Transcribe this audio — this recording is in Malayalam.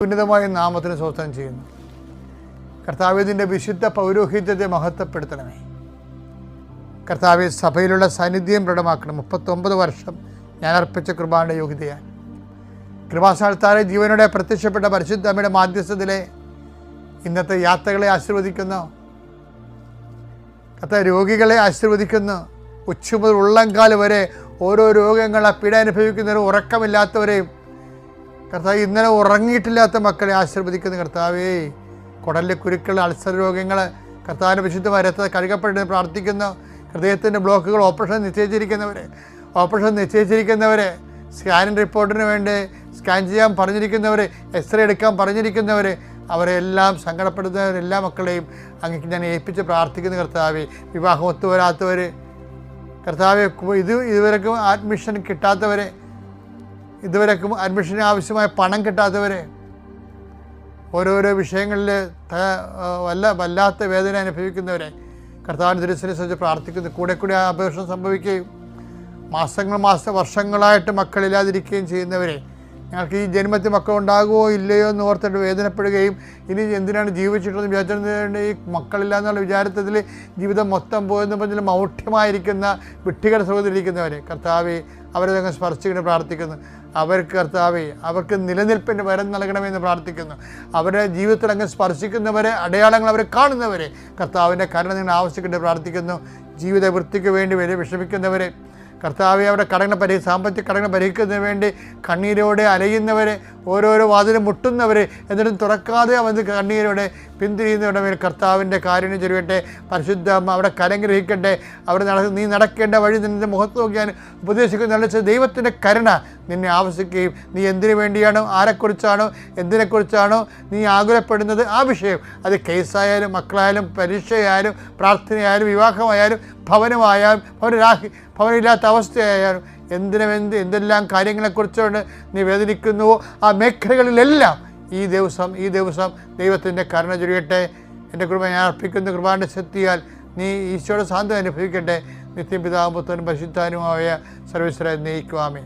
ഉന്നതമായ നാമത്തിന് സ്തോത്രം ചെയ്യുന്നു. കർത്താവേ, നിന്റെ വിശുദ്ധ പൗരോഹിത്യത്തെ മഹത്വപ്പെടുത്തണമേ. കർത്താവെ, സഭയിലുള്ള സാന്നിധ്യം ദൃഢമാക്കണം. 39 വർഷം ഞാൻ അർപ്പിച്ച കൃപാന്റെ യോഗ്യതയാൽ കൃപാസ്ഥാനത്താറെ ജീവനോടെ പ്രത്യക്ഷപ്പെട്ട പരിശുദ്ധ അമ്മയുടെ മാധ്യസ്ഥത്തിലെ ഇന്നത്തെ യാത്രകളെ ആശീർവദിക്കുന്നു. കർത്താവ്, രോഗികളെ ആശീർവദിക്കുന്നു. ഉച്ച മുതൽ ഉള്ളംകാല് വരെ ഓരോ രോഗങ്ങളെ പീഡ അനുഭവിക്കുന്നവരും ഉറക്കമില്ലാത്തവരെയും കർത്താവ്, ഇന്നലെ ഉറങ്ങിയിട്ടില്ലാത്ത മക്കളെ ആശീർവദിക്കുന്ന കർത്താവേ, കുടലിലെ കുരുക്കൾ, അൾസർ രോഗങ്ങൾ കർത്താവിൻ്റെ വിശുദ്ധമായ രക്തത്തിൽ കഴുകപ്പെട്ട് പ്രാർത്ഥിക്കുന്നു. ഹൃദയത്തിൻ്റെ ബ്ലോക്കുകൾ ഓപ്പറേഷൻ നിശ്ചയിച്ചിരിക്കുന്നവരെ സ്കാനിങ് റിപ്പോർട്ടിന് വേണ്ടി സ്കാൻ ചെയ്യാൻ പറഞ്ഞിരിക്കുന്നവർ, എക്സ്റേ എടുക്കാൻ പറഞ്ഞിരിക്കുന്നവർ, അവരെല്ലാം സങ്കടപ്പെടുന്നവർ എല്ലാ മക്കളെയും അങ്ങേക്ക് ഞാൻ ഏൽപ്പിച്ച് പ്രാർത്ഥിക്കുന്ന കർത്താവേ. വിവാഹം ഒത്തുവരാത്തവർ കർത്താവെ, ഇതുവരെക്കും അഡ്മിഷൻ കിട്ടാത്തവരെ, ഇതുവരെക്കും അഡ്മിഷന് ആവശ്യമായ പണം കിട്ടാത്തവരെ, ഓരോരോ വിഷയങ്ങളിൽ വല്ലാത്ത വേദന അനുഭവിക്കുന്നവരെ കർത്താവിൻ്റെ തിരുസന്നിധിയെ സംബന്ധിച്ച് പ്രാർത്ഥിക്കുന്നു. കൂടെ ആ അപേക്ഷ സംഭവിക്കുകയും വർഷങ്ങളായിട്ട് മക്കളില്ലാതിരിക്കുകയും ചെയ്യുന്നവരെ, ഞങ്ങൾക്ക് ഈ ജന്മത്തിൽ മക്കൾ ഉണ്ടാകുമോ ഇല്ലയോ എന്ന് ഓർത്തിട്ട് വേദനപ്പെടുകയും ഇനി എന്തിനാണ് ജീവിച്ചിട്ടെന്ന് വിചാരിച്ചതിന് ഈ മക്കളില്ല എന്നുള്ള വിചാരത്തിൽ ജീവിതം മൊത്തം പോയെന്ന് പറഞ്ഞാൽ മൗഢ്യമായിരിക്കുന്ന വിഡ്ഢികളുടെ സഹോദരിയിരിക്കുന്നവരെ കർത്താവെ, അവരെ ഞങ്ങൾ സ്പർശിക്കണം പ്രാർത്ഥിക്കുന്നു. അവർക്ക് കർത്താവെ, അവർക്ക് നിലനിൽപ്പിൻ്റെ വരം നൽകണമെന്ന് പ്രാർത്ഥിക്കുന്നു. അവരുടെ ജീവിതത്തിൽ അങ്ങ് സ്പർശിക്കുന്നവരെ, അടയാളങ്ങൾ അവരെ കാണുന്നവരെ കർത്താവിൻ്റെ കരുണ നിങ്ങൾ ആവശ്യപ്പെട്ട് പ്രാർത്ഥിക്കുന്നു. ജീവിത വൃത്തിക്ക് വേണ്ടി വിഷമിക്കുന്നവരെ കർത്താവെ, അവരുടെ സാമ്പത്തിക കടങ്ങൾ പരിഹരിക്കുന്നതിന് വേണ്ടി കണ്ണീരോടെ അലയുന്നവരെ, ഓരോരോ വാതിലും മുട്ടുന്നവരെ, എന്നിട്ടും തുറക്കാതെ അവന് കണ്ണീരോടെ പിന്തിരിയുന്നവരുടെ മേൽ കർത്താവിൻ്റെ കാരുണ്യം ചൊരിയട്ടെ. പരിശുദ്ധ അമ്മ അവിടെ കരഗ്രഹിക്കട്ടെ. അവിടെ നീ നടക്കേണ്ട വഴി നിന്റെ മുഖത്ത് നോക്കിയാൽ ഉപദേശിക്കുന്ന നല്ല ദൈവത്തിൻ്റെ കരുണ നിന്നെ ആവശ്യിക്കുകയും നീ എന്തിനു വേണ്ടിയാണോ, ആരെക്കുറിച്ചാണോ, എന്തിനെക്കുറിച്ചാണോ നീ ആകുലപ്പെടുന്നത് ആ വിഷയം, അത് കേസായാലും മക്കളായാലും പരീക്ഷയായാലും പ്രാർത്ഥനയായാലും വിവാഹമായാലും ഭവനമായാലും ഭവനമില്ലാത്ത അവസ്ഥയായാലും എന്തെല്ലാം കാര്യങ്ങളെക്കുറിച്ചുകൊണ്ട് നീ വേദനിക്കുന്നുവോ ആ മേഖലകളിലെല്ലാം ഈ ദിവസം ദൈവത്തിൻ്റെ കരുണ ചൊരിയട്ടെ. എൻ്റെ കൃപ ഞാൻ അർപ്പിക്കുന്ന കൃപാന്റെ ശക്തിയാൽ നീ ഈശോയുടെ സാന്ത്വനം അനുഭവിക്കട്ടെ. നിത്യം പിതാവും പുത്രനും പരിശുദ്ധാനുമായ സർവ്വേശ്വരനെ നയിക്കുവാമേ.